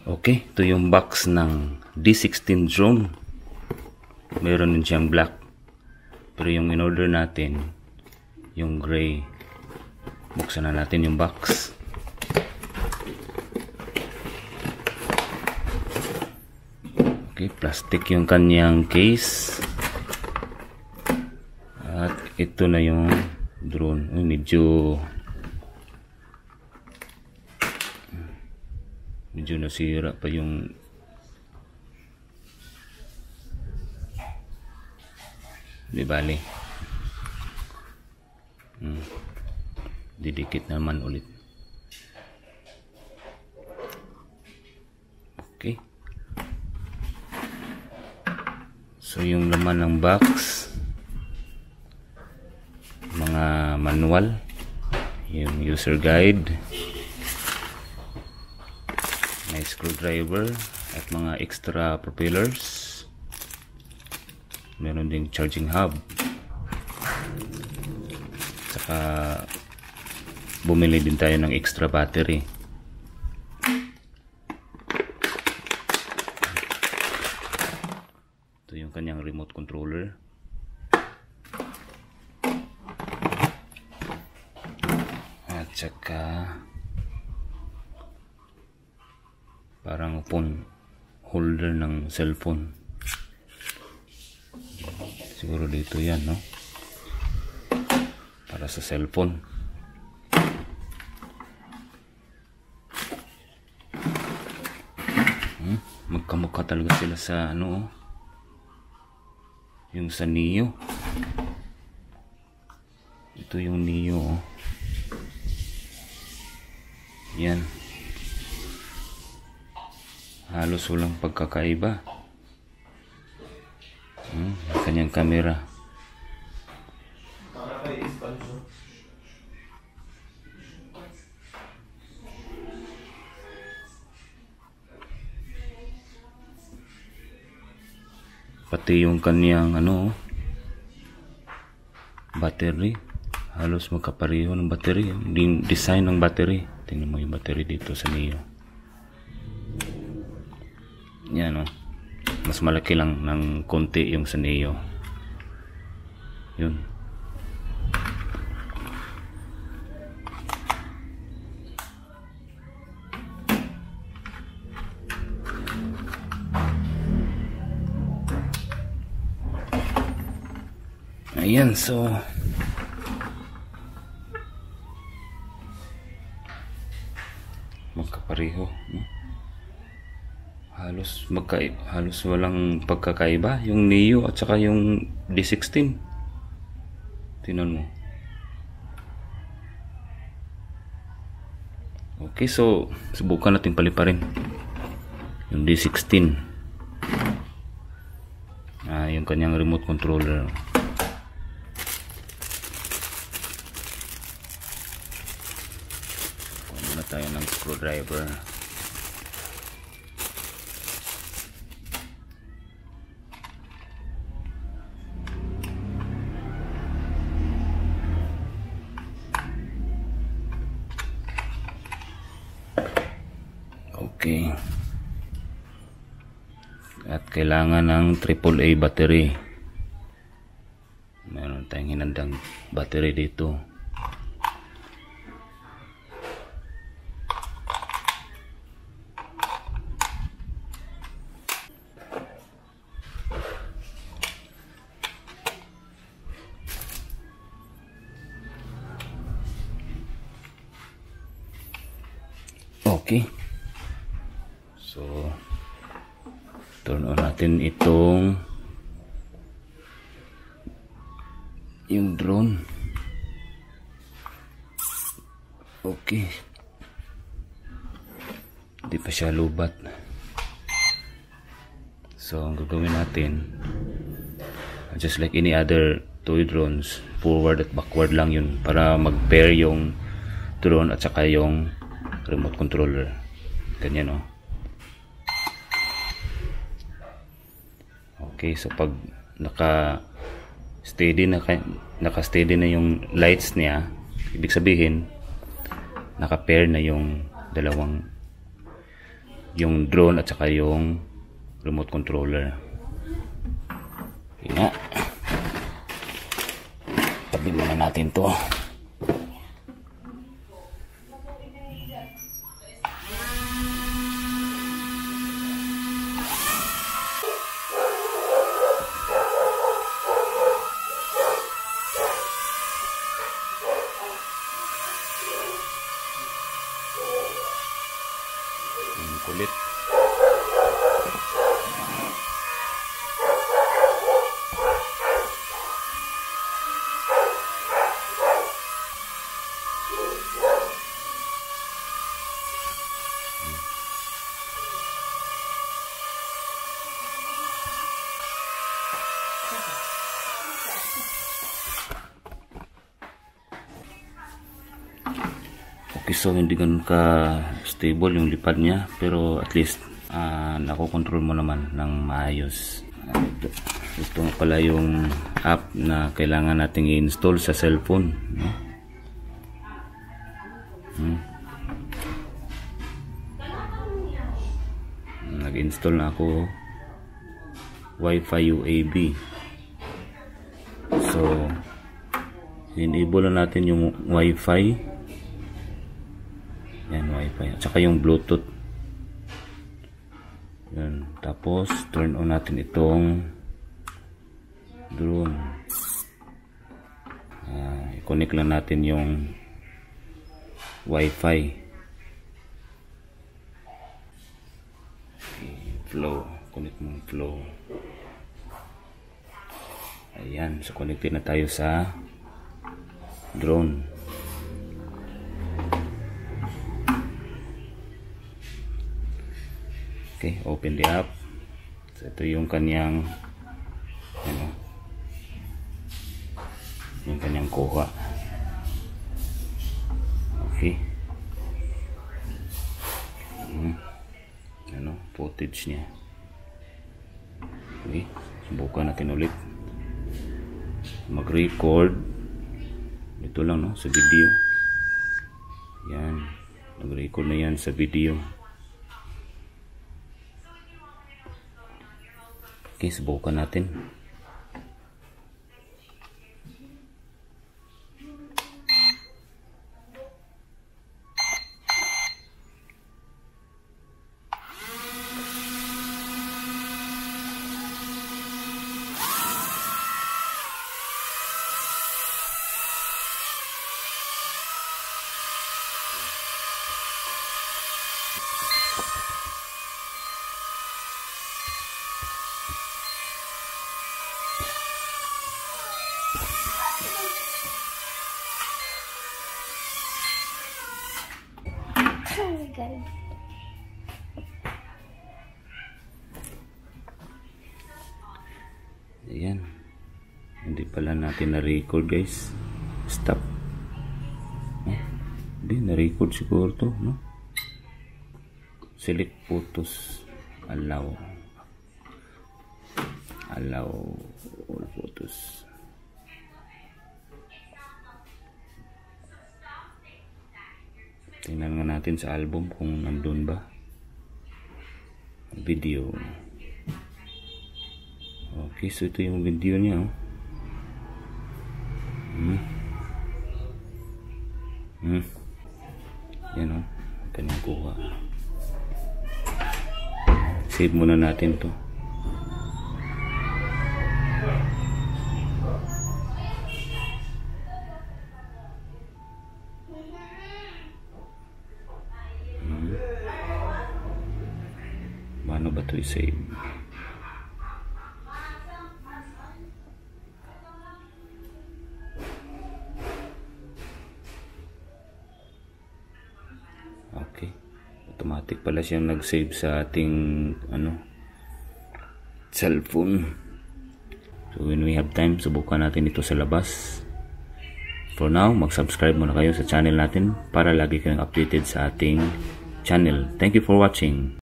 Okay, ito yung box ng D16 drone. Meron din siyang black. Pero yung in-order natin, yung gray. Buksan na natin yung box. Okay, plastic yung kanyang case. At ito na yung drone. Medyo nasira pa yung di bali. Didikit naman ulit. Okay. So yung laman ng box, mga manual, yung user guide, may screwdriver at mga extra propellers. Meron ding charging hub. Saka bumili din tayo ng extra battery. Ito yung kanyang remote controller. At saka parang phone holder ng cellphone. Siguro dito yan, no? Para sa cellphone. Magkamukha talaga sila sa ano, yung sa Neo. Ito yung Neo, oh. Yan. Halos walang pagkakaiba. Kanyang camera. Pati yung kanyang battery. Halos magkapareho ng battery. Yung design ng battery. Tingnan mo yung battery dito sa Neo. Yan, oh. Mas malaki lang ng konti yung sa Neo. Yun. Ayan, so magkapareho, no? Halos walang pagkakaiba yung Neo at saka yung D16. Tingnan mo. Okay, so subukan natin paliparin yung D16. Yung kanyang remote controller. Kunin na tayo ng screwdriver. Okay. At kailangan ng AAA battery. Meron tayong hinandang battery dito. Okay. So, turn on natin itong yung drone. Okay. Hindi pa siya lubat. So, ang gagawin natin, just like any other toy drones, forward at backward lang yun para mag-pair yung drone at saka yung remote controller. Ganyan, oh. Okay, so pag naka-steady na yung lights niya, ibig sabihin naka-pair na yung dalawang yung drone at saka yung remote controller. Yan. Tabi muna natin to. Kulit. Okay, so hindi ganun ka stable yung lipad niya, pero at least nakokontrol mo naman ng maayos. Ito nga pala yung app na kailangan nating i-install sa cellphone, no? Nag-install na ako, Wi-Fi UAB. So enable na natin yung Wi-Fi. Yan, Wi-Fi at saka yung Bluetooth. Yan. Tapos turn on natin itong drone. I-connect lang natin yung Wi-Fi. Flow. Connect mong flow. Ayan. So connected na tayo sa drone. Okay, open the app. So, ito yung kanyang yung kanyang kuha. Okay. Footage niya. Okay, subukan natin ulit. Mag-record. Ito lang, no, sa video. Yan. Nag-record na yan sa video. Okay, subukan natin. Ayan, hindi pala natin na-record, guys. Stop. Hindi, na-record siguro to, no? Select photos. Allow all photos. Tingnan nga natin sa album kung nandun ba video. Okay, so ito yung video niya, oh. Yan, oh, kanyang kuha. Save muna natin to. Paano ba ito i-save? Okay. Automatic pala siyang nag-save sa ating cellphone. So when we have time, subukan natin ito sa labas. For now, mag-subscribe muna kayo sa channel natin para lagi kayong updated sa ating channel. Thank you for watching.